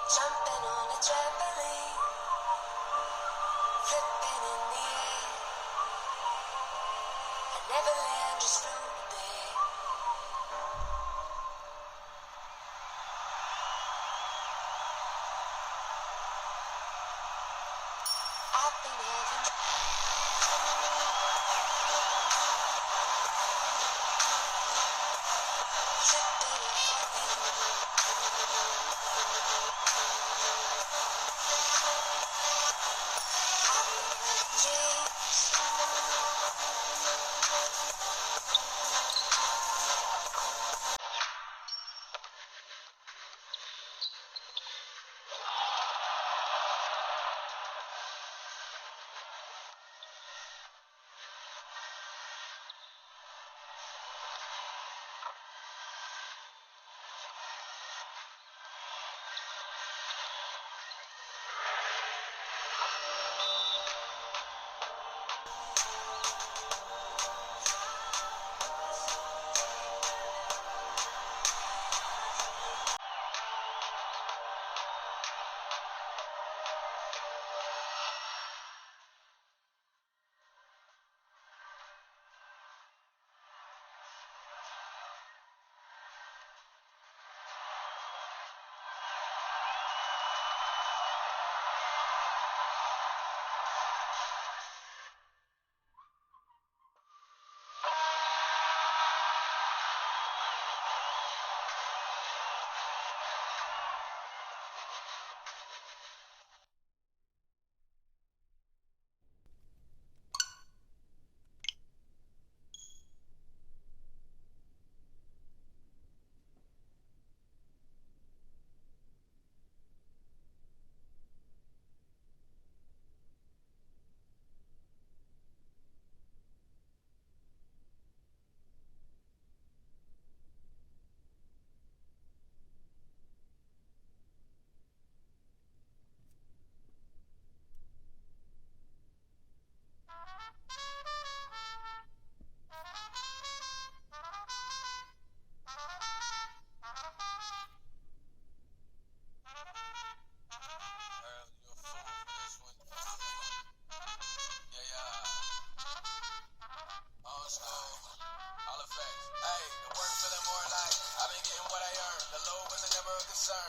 Jumping on a trampoline, flipping in the air. I never land, just float there. I've been having tripping and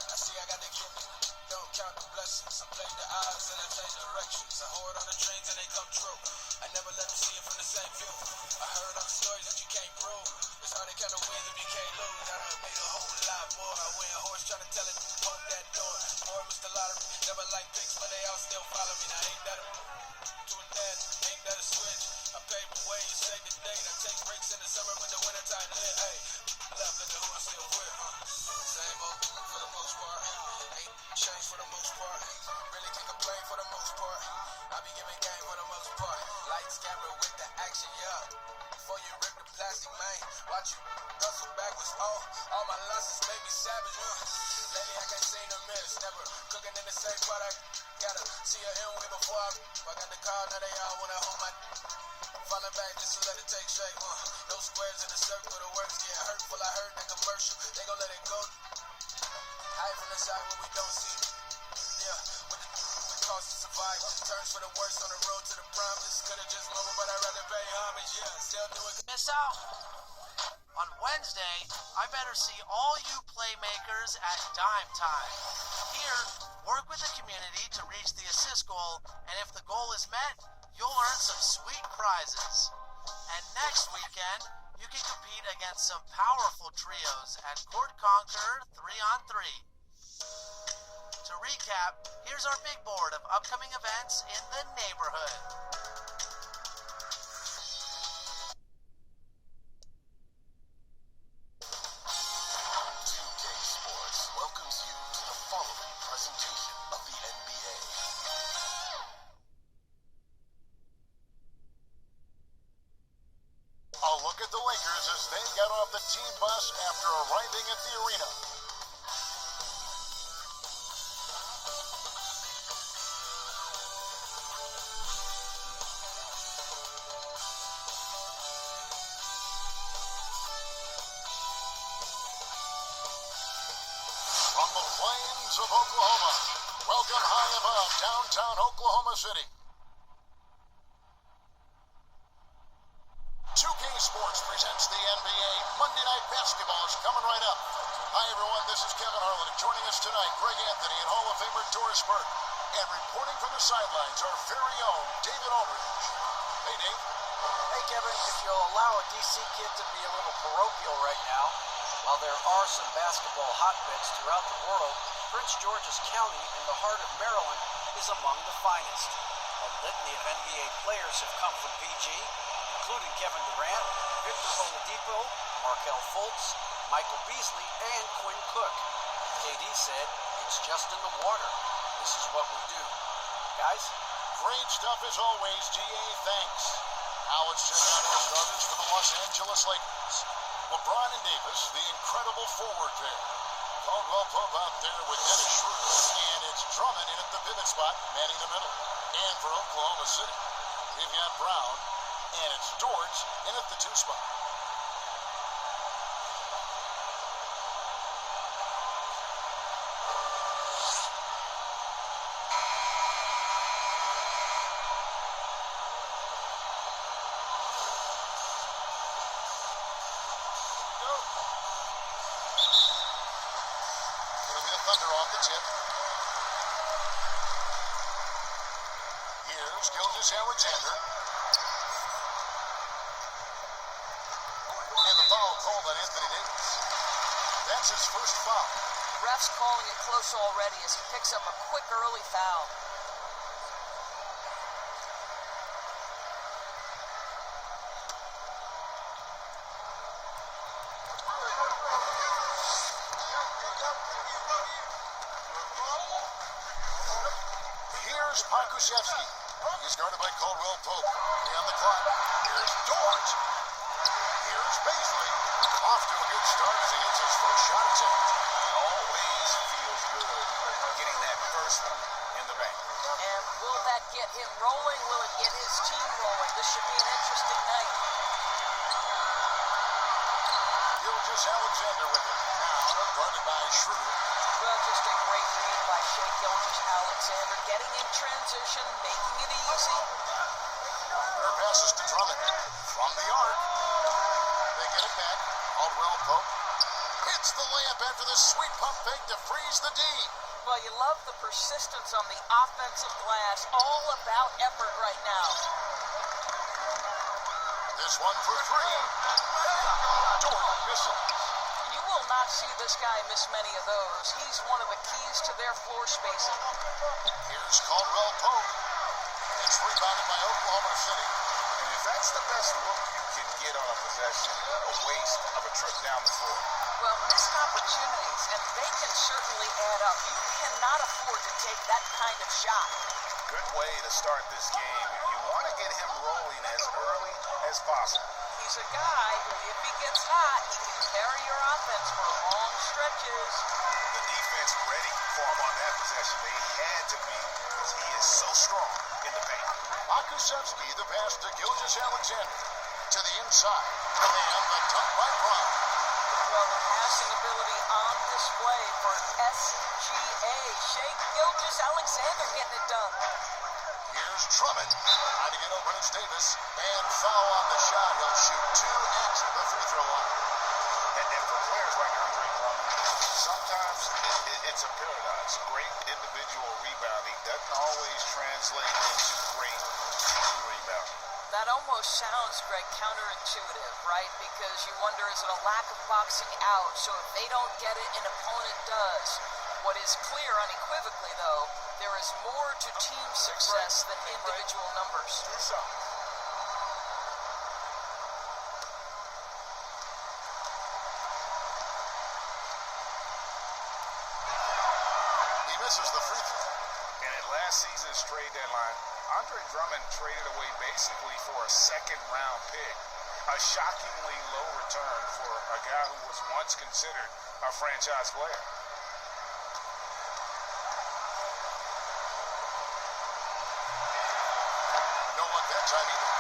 I see I got the gift. Don't count the blessings. I played the odds and I changed directions. I hoard on the dreams and they come true. I never let them see it from the same view. I heard all the stories that you can't prove. It's hard to count the wins if you can't lose. I done made a whole lot more. I win a horse trying to tell it, hold that door. Boy, Mr. Lottery, never like picks, but they all still follow me. Now ain't that a to a dad, ain't that a switch? I pay my way and save the date. I take breaks in the summer when the winter time lit. Hey, left, look at who I'm still with, Same old for the most part. Ain't changed for the most part. Really can't complain for the most part. I be giving game for the most part. Lights, camera with the action, yeah. Before you rip the plastic, man. Watch you hustle backwards. Oh, all my losses made me savage, Lately I can't see the miss. Never cooking in the same pot. I gotta see her in way before I got the car. Now they all wanna hold my falling back just to let it take shape. No squares in the circle. The words get hurtful. I heard the commercial. They gon' let it go. Hide from the side where we don't see. Yeah, with the cost to survive. Turns for the worst on the road to the promise. Could've just mobile, but I'd rather pay homage. Yeah, still doing. Miss out on Wednesday. I better see all you playmakers at dime time. Here, work with the community to reach the assist goal, and if the goal is met, you'll earn some sweet prizes. And next weekend, you can compete against some powerful trios at Court Conqueror 3-on-3. To recap, here's our big board of upcoming events in the neighborhood. A look at the Lakers as they get off the team bus after arriving at the arena. From from the plains of Oklahoma. Welcome high above downtown Oklahoma City. 2K Sports presents the NBA. Monday Night Basketball is coming right up. Hi, everyone. This is Kevin Harlan. Joining us tonight, Greg Anthony and Hall of Famer Doris Burke. And reporting from the sidelines, our very own David Aldridge. Hey, Dave. Hey, Kevin. If you'll allow a DC kid to be a little parochial right now, while there are some basketball hotbeds throughout the world, Prince George's County in the heart of Maryland is among the finest. A litany of NBA players have come from PG, including Kevin Durant, Victor Oladipo, Markelle Fultz, Michael Beasley, and Quinn Cook. KD said, "It's just in the water. This is what we do." Guys? Great stuff as always, GA. Thanks. Now let's check out our starters for the Los Angeles Lakers. LeBron and Davis, the incredible forward pair. Caldwell Pope out there with Dennis Schroeder, and it's Drummond in at the pivot spot, manning the middle. And for Oklahoma City, we've got Brown, and it's Dort in at the 2 spot. It'll be a Thunder off the tip. Here's Gilgeous Alexander. And the foul called on Anthony Davis. That's his first foul. Ref's calling it close already as he picks up a quick early foul. Here's Pakushevsky. He's guarded by Caldwell Pope. On the clock. Here's Dort. Here's Beasley. Off to a good start as he hits his first shot attempt. Always feels good getting that first one in the bank. And will that get him rolling? Will it get his team rolling? This should be an interesting night. Gilgeous Alexander with it. Now guarded by Schroeder. Well, just a great read by Shai Gilgeous-Alexander, getting in transition, making it easy. Their passes to Drummond. From the arc. They get it back. Caldwell Pope hits the layup after the sweet pump fake to freeze the D. Well, you love the persistence on the offensive glass. All about effort right now. This one for 3. Dort misses. You will not see this guy miss many of those. He's one of the keys to their floor spacing. Here's Caldwell Pope. It's rebounded by Oklahoma City. And if that's the best look you can get on a possession, a waste of a trip down the floor. Well, missed opportunities, and they can certainly add up. You cannot afford to take that kind of shot. Good way to start this game. You want to get him rolling as early as possible. He's a guy who, if he gets hot, he can carry your offense for long stretches. The defense ready for him on that possession. They had to be because he is so strong in the paint. Pakushevsky, the pass to Gilgeous-Alexander. To the inside. And the dunk by Brown. Well, the passing ability on display for SGA. Shai Gilgeous-Alexander getting it done. Here's Drummond. Trying to get open, it's Davis. And foul on the shot. He'll shoot 2 at the free throw line. And for players like Andre Drummond, sometimes it's a paradox. Great individual rebounding doesn't always translate into great team rebounding. That almost sounds, Greg, counterintuitive, right? Because you wonder, is it a lack of boxing out? So if they don't get it, an opponent does. What is clear unequivocally, though, there is more to team success than individual numbers. Do something. He misses the free throw. And at last season's trade deadline, Andre Drummond traded away basically for a second-round pick. A shockingly low return for a guy who was once considered a franchise player. No luck that time either.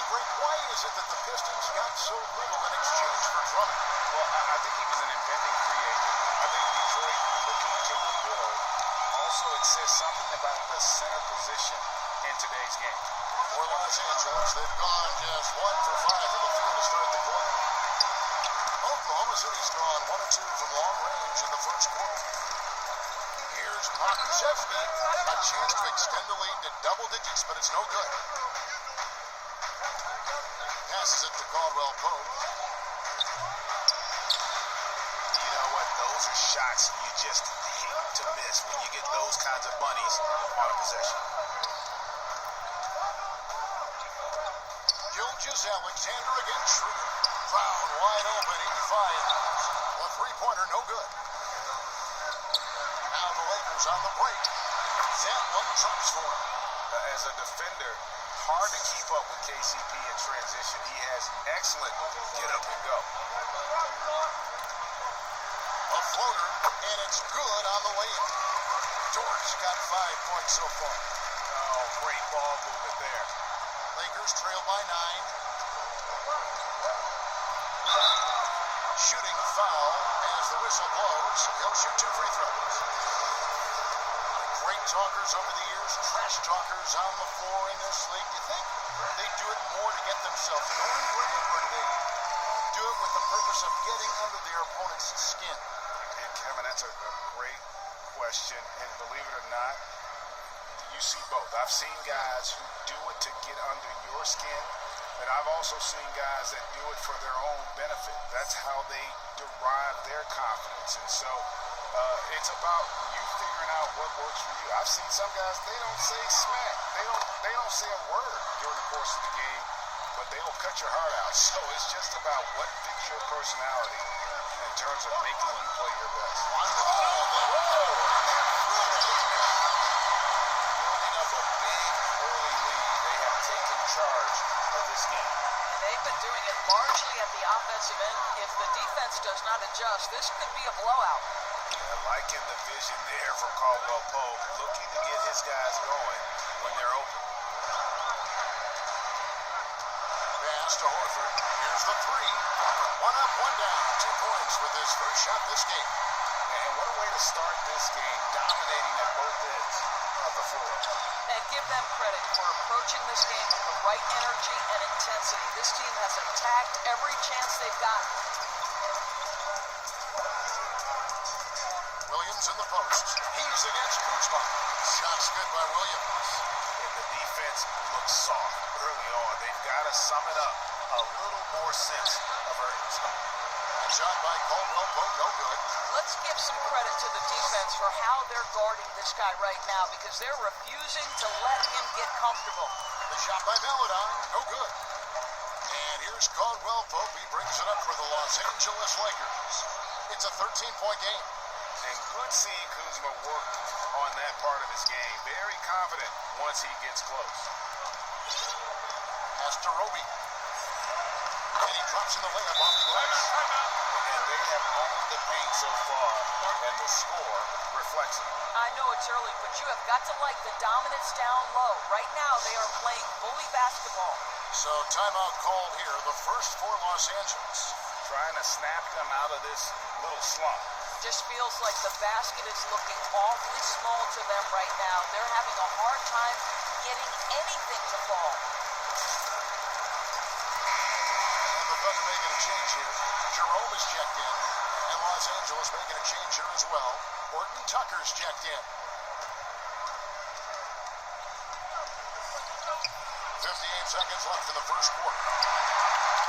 And Greg, why is it that the Pistons got so little in exchange for Drummond? Well, I think he was an impending free agent. I think Detroit, looking says something about the center position in today's game. For Los Angeles, they've gone just 1 for 5 from the field to start the quarter. Oklahoma City's gone 1 or 2 from long range in the first quarter. Here's Pokusevski, a chance to extend the lead to double digits, but it's no good. Passes it to Caldwell Pope. You know what? Those are shots you just hate to miss when you get those kinds of bunnies on a possession. Gilgeous Alexander against Schroeder. Brown wide open, he fires. The three-pointer no good. Now the Lakers on the break. That one trumps for him. As a defender, hard to keep up with KCP in transition. He has excellent get up and go. A floater, and it's good on the way in. Dort's got 5 points so far. Oh, great ball movement there. Lakers trail by 9. Shooting foul as the whistle blows. He'll shoot 2 free throws. Great talkers over the years, trash talkers on the floor in this league. Do you think they do it more to get themselves going, Greg, or do they do it with the purpose of getting under their opponent's skin? And Kevin, that's a great question. And believe it or not, you see both. I've seen guys who do it to get under your skin, but I've also seen guys that do it for their own benefit. That's how they derive their confidence. And so it's about you figuring out what works for you. I've seen some guys, they don't say smack. They don't say a word during the course of the game, but they'll cut your heart out. So it's just about what fits your personality in terms of making you play your best. Building up a big early lead, they have taken charge of this game. They've been doing it largely at the offensive end. If the defense does not adjust, this could be a blowout. Yeah, liking the vision there from Caldwell Pope, looking to get his guys going when they're open. Pass to Horford. Here's the 3. 1 up, 1 down. 2 points with his first shot this game. And what a way to start this game, dominating at both ends of the floor. And give them credit for approaching this game with the right energy and intensity. This team has attacked every chance they've gotten. Williams in the post. He's against Kuzma. Shot's good by Williams. And the defense looks soft early on. They've got to sum it up. A little more sense of urgency. Shot by Caldwell Pope, no good. Let's give some credit to the defense for how they're guarding this guy right now because they're refusing to let him get comfortable. The shot by Melodon, no good. And here's Caldwell Pope. He brings it up for the Los Angeles Lakers. It's a 13-point game. And good seeing Kuzma work on that part of his game. Very confident once he gets close. Pass to Roby. And he drops in the layup off the glass. And they have owned the paint so far, and the score reflects it. I know it's early, but you have got to like the dominance down low. Right now, they are playing bully basketball. So timeout called here, the first for Los Angeles. Trying to snap them out of this little slump. Just feels like the basket is looking awfully small to them right now. They're having a hard time getting anything to fall. And the Thunder making a change here. Jerome is checked in. And Los Angeles making a change here as well. Horton Tucker's checked in. 58 seconds left in the first quarter.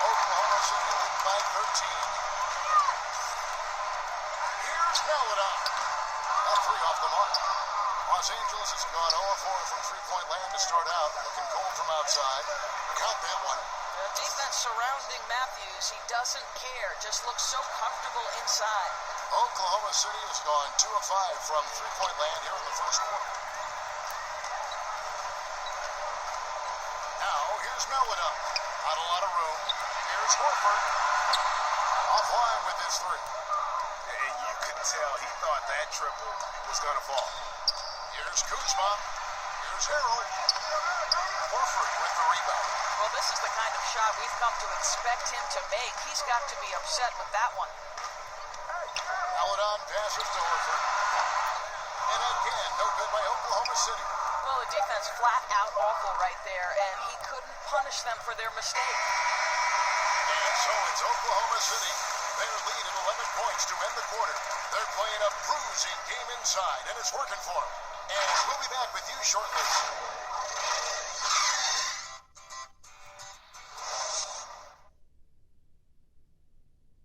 Oklahoma City leading by 13. Here's Melodon. That 3 off the mark. Los Angeles has gone 0-4 from three-point land to start out. Looking cold from outside. Count that one. The defense surrounding Matthews, he doesn't care. Just looks so comfortable inside. Oklahoma City has gone 2-5 from three-point land here in the first quarter. Now, here's Melodon. Not a lot of room. Here's Horford. Offline with his 3. And you could tell he thought that triple was going to fall. Here's Kuzma. Here's Harrell. Horford with the rebound. Well, this is the kind of shot we've come to expect him to make. He's got to be upset with that one. Melodon passes to Horford. And again, no good by Oklahoma. defense flat out awful right there, and he couldn't punish them for their mistake. And so it's Oklahoma City. Their lead at 11 points to end the quarter. They're playing a bruising game inside, and it's working for them. And we'll be back with you shortly.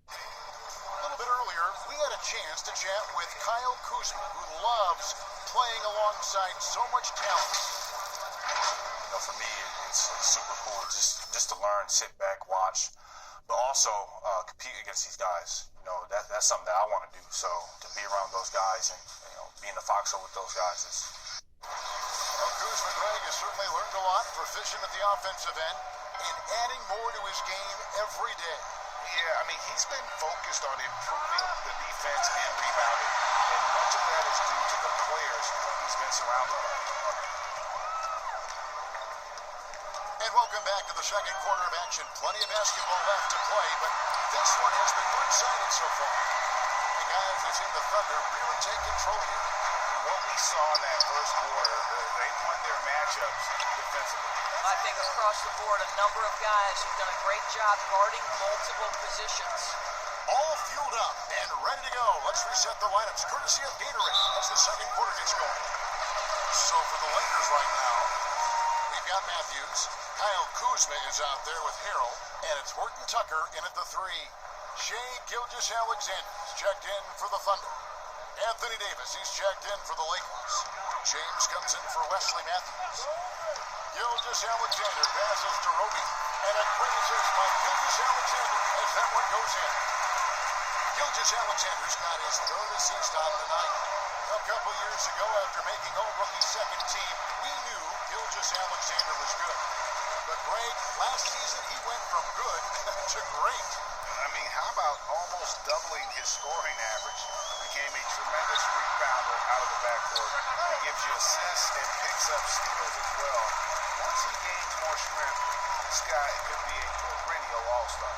A little bit earlier, we had a chance to chat with Kyle Kuzma, who loves playing alongside so much talent. You know, for me, it's super cool just to learn, sit back, watch, but also compete against these guys. You know, that's something that I want to do. So to be around those guys and, you know, be in the foxhole with those guys is. Well, Kuzma Greg has certainly learned a lot, proficient at the offensive end, and adding more to his game every day. Yeah, I mean, he's been focused on improving the defense and rebounding, and much of that is due to the players he's been surrounded by. And welcome back to the second quarter of action. Plenty of basketball left to play, but this one has been one-sided so far. And guys, we've seen the Thunder really take control here. What we saw in that first quarter, they won their matchups defensively. I think across the board, a number of guys have done a great job guarding multiple positions. All fueled up and ready to go. Let's reset the lineups, courtesy of Gatorade, as the second quarter gets going. So for the Lakers right now, we've got Matthews. Kyle Kuzma is out there with Harrell, and it's Horton Tucker in at the three. Shai Gilgeous-Alexander is checked in for the Thunder. Anthony Davis, he's checked in for the Lakers. James comes in for Wesley Matthews. Gilgeous-Alexander passes to Roby, and a great assist by Gilgeous-Alexander as that one goes in. Gilgeous-Alexander's got his third assist on the night. A couple years ago, after making All-Rookie second team, we knew Gilgeous-Alexander was good. But Greg, last season he went from good to great. I mean, how about almost doubling his scoring average? Became a tremendous rebounder out of the backcourt. He gives you assists and picks up steals as well. Once he gains more strength, this guy could be a perennial all-star.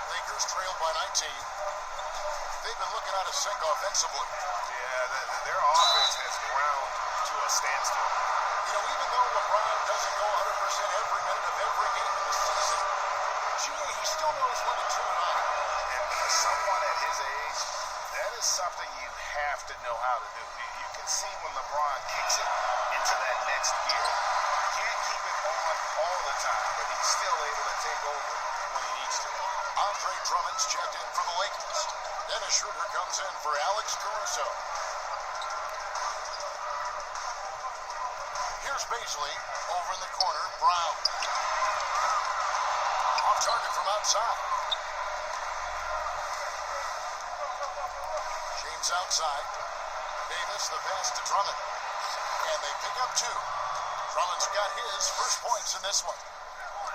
Lakers trailed by 19. They've been looking out of sync offensively. Yeah, their offense has ground to a standstill. You know, even though LeBron doesn't go 100% every minute of every game in the season, he still knows when to turn it on. And for someone at his age, that is something you have to know how to do. You can see when LeBron kicks it into that next gear. Can't keep it on all the time, but he's still able to take over when he needs to. Andre Drummond's checked in for the Lakers. Dennis Schroeder comes in for Alex Caruso. Here's Baisley over in the corner. Brown. Off target from outside. James outside. Davis, the pass to Drummond. And they pick up two. Drummond's got his first points in this one.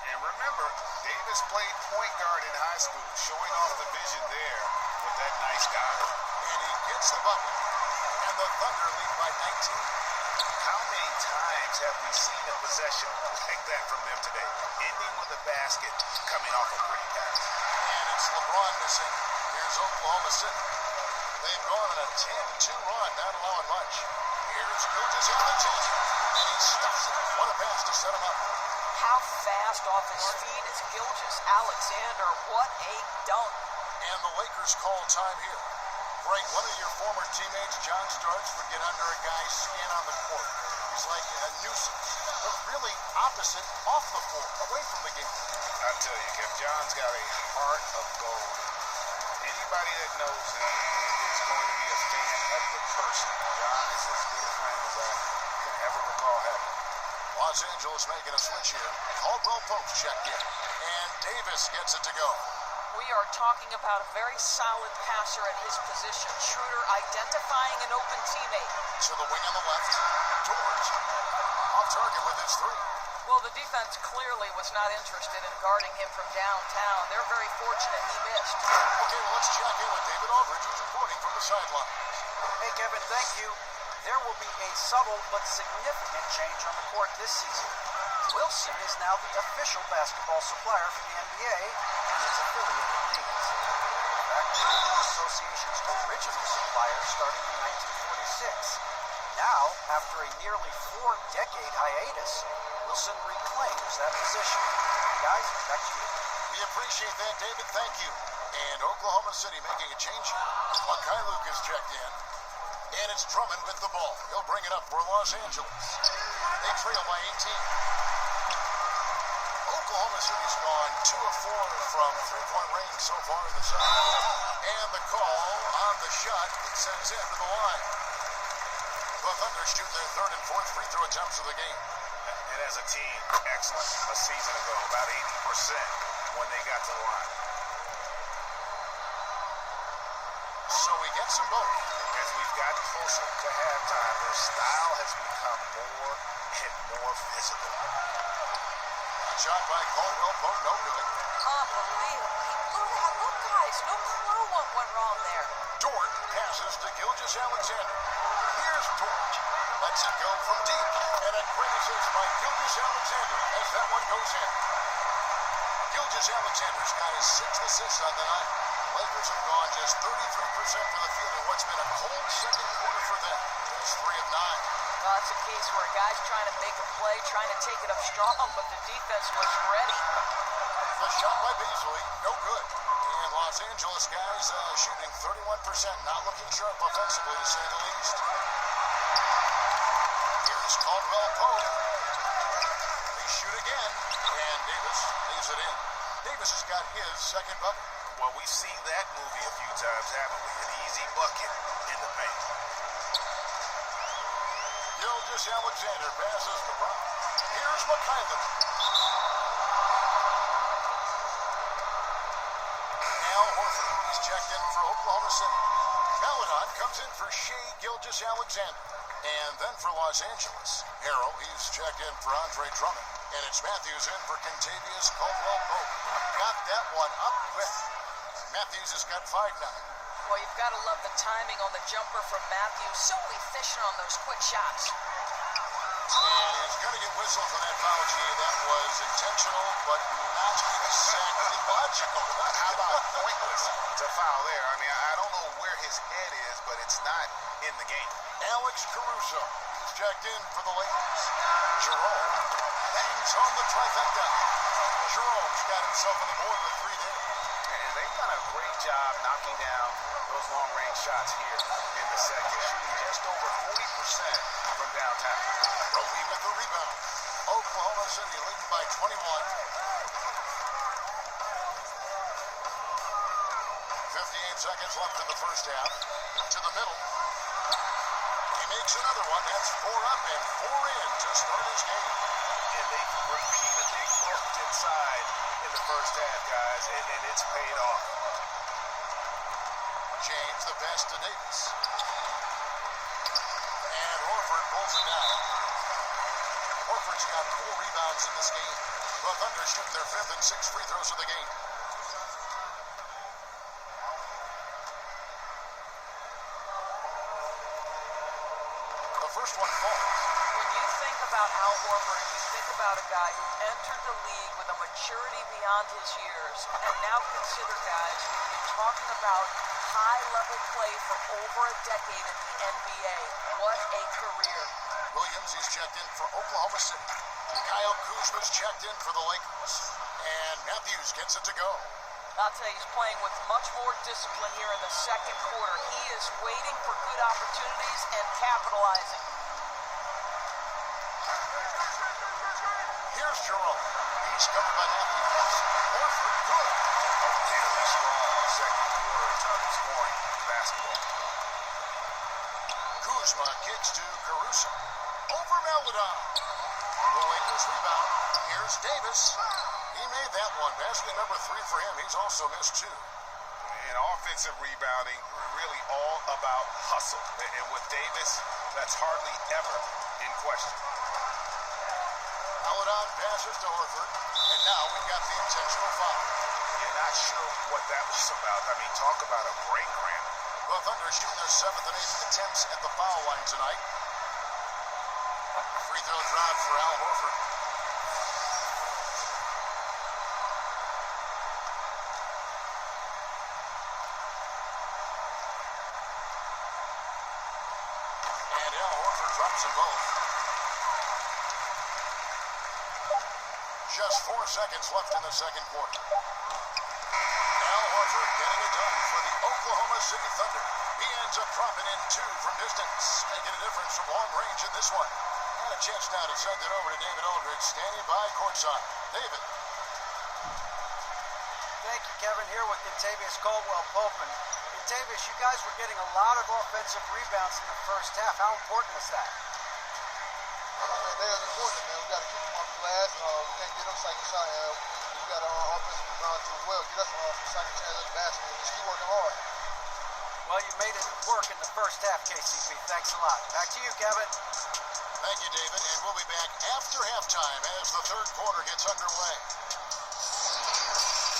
And remember, Davis played point guard in high school, showing off the vision there with that nice guy. And he gets the bucket. And the Thunder lead by 19. How many times have we seen a possession like that from them today? Ending with a basket, coming off a pretty pass. And it's LeBron missing. Here's Oklahoma City. They've gone on a 10-2 run, not allowing much. Here's Gilgeous-Alexander, and he stuffs it. What a pass to set him up. How fast off his feet is Gilgeous-Alexander. What a dunk. And the Lakers call time here. Greg, one of your former teammates, John Starks, would get under a guy's skin on the court. He's like a nuisance, but really opposite off the floor, away from the game. I tell you, Kev, John's got a heart of gold. Anybody that knows him is going to be a fan of the person. John is as good a friend as I can ever recall having. Los Angeles making a switch here. Caldwell Pope checked in, and Davis gets it to go. We are talking about a very solid passer at his position. Schroeder identifying an open teammate. To the wing on the left. George off target with his three. Well, the defense clearly was not interested in guarding him from downtown. They're very fortunate he missed. Okay, well, let's check in with David Aldridge, who's reporting from the sideline. Hey, Kevin, thank you. There will be a subtle but significant change on the court this season. Wilson is now the official basketball supplier for the NBA and its affiliated leagues. In fact, they were the association's original supplier starting in 1946. Now, after a nearly 4-decade hiatus, Wilson reclaims that position. Guys, back to you. We appreciate that, David. Thank you. And Oklahoma City making a change here. Luke is checked in. And it's Drummond with the ball. He'll bring it up for Los Angeles. They trail by 18. Oklahoma City's gone 2 of 4 from three-point range so far in the second quarter. And the call on the shot that sends him to the line. The Thunder shoot their third and fourth free throw attempts of the game. And as a team, excellent a season ago, about 80% when they got to the line. So he gets them both. As we've gotten closer to halftime, their style has become more and more physical. Shot by Caldwell Pope, no good. Unbelievable. He blew that. Look, guys, no clue what went wrong there. Dort passes to Gilgeous-Alexander. Here's Dort. Lets it go from deep. And a great assist by Gilgeous-Alexander as that one goes in. Gilgeous-Alexander's got his 6th assist on the night. Lakers have gone just 33% from the field in what's been a cold second quarter for them. Just 3 of 9. Well, it's a case where a guy's trying to make a play, trying to take it up strong, but the defense was ready. The shot by Beasley, no good. And Los Angeles guys shooting 31%, not looking sharp offensively to say the least. Here's Caldwell Pope. They shoot again, and Davis lays it in. Davis has got his second bucket. Well, we've seen that movie a few times, haven't we? An easy bucket in the paint. Gilgeous-Alexander passes to Brown. Here's McKinley. Al Horford, he's checked in for Oklahoma City. Maladon comes in for Shea Gilgeous-Alexander. And then for Los Angeles, Harrell, he's checked in for Andre Drummond. And it's Matthews in for Kentavious Caldwell-Pope. Got that one up quick. Matthews has got 5 now. Well, you've got to love the timing on the jumper from Matthews. So efficient on those quick shots. And he's going to get whistled for that foul, G. That was intentional, but not exactly logical. How about pointless to foul there? I mean, I don't know where his head is, but it's not in the game. Alex Caruso, he's checked in for the Lakers. Jerome bangs on the trifecta. Jerome's got himself on the board with 3 there. And they've done a great job knocking down those long-range shots here in the second, shooting just over 40% from downtown. Roby with the rebound. Oklahoma City leading by 21. 58 seconds left in the first half. To the middle. He makes another one. That's 4 up and 4 in to start his game. And they've repeatedly worked inside in the first half, guys, and it's paid off. James the pass to Davis. And Horford pulls it down. Horford's got 4 rebounds in this game. The Thunder shooting their 5th and 6th free throws of the game. The first one falls. When you think about Al Horford, you think about a guy who entered the league with a maturity beyond his years. And now consider, guys, you're talking about high-level play for over a decade in the NBA. What a career. Williams, he's checked in for Oklahoma City. Kyle Kuzma's checked in for the Lakers. And Matthews gets it to go. I'll tell you, he's playing with much more discipline here in the second quarter. He is waiting for good opportunities and capitalizing. Here's Jerome. He's covered by Matthews. Horford, good. A really strong second quarter in terms of scoring basketball. Kuzma kicks to Caruso. Over Maladon. The Lakers rebound. Here's Davis. He made that one. Basket number 3 for him. He's also missed 2. And offensive rebounding, really all about hustle. And with Davis, that's hardly ever in question. Maladon passes to Horford. And now we've got the intentional foul. You're not sure what that was about. I mean, talk about a brain cramp. The Thunder shooting their 7th and 8th attempts at the foul line tonight. Free throw drop for Al Horford. And Al Horford drops them both. Just 4 seconds left in the second quarter. Al Horford getting it done for the Oklahoma City Thunder. He ends up dropping in 2 from distance, making a difference from long range in this one. And a chance now to send it over to David Aldridge, standing by courtside. David. Thank you, Kevin. Here with Kentavious Caldwell-Pope. Kentavious, you guys were getting a lot of offensive rebounds in the first half. How important is that? That is important, man. We got to keep them on the glass. We can't get them second shot. We got to offensive rebound too as well. Get us some second chance at the basket. Just keep working hard. Well, you made it work in the first half, KCP. Thanks a lot. Back to you, Kevin. Thank you, David. And we'll be back after halftime as the third quarter gets underway.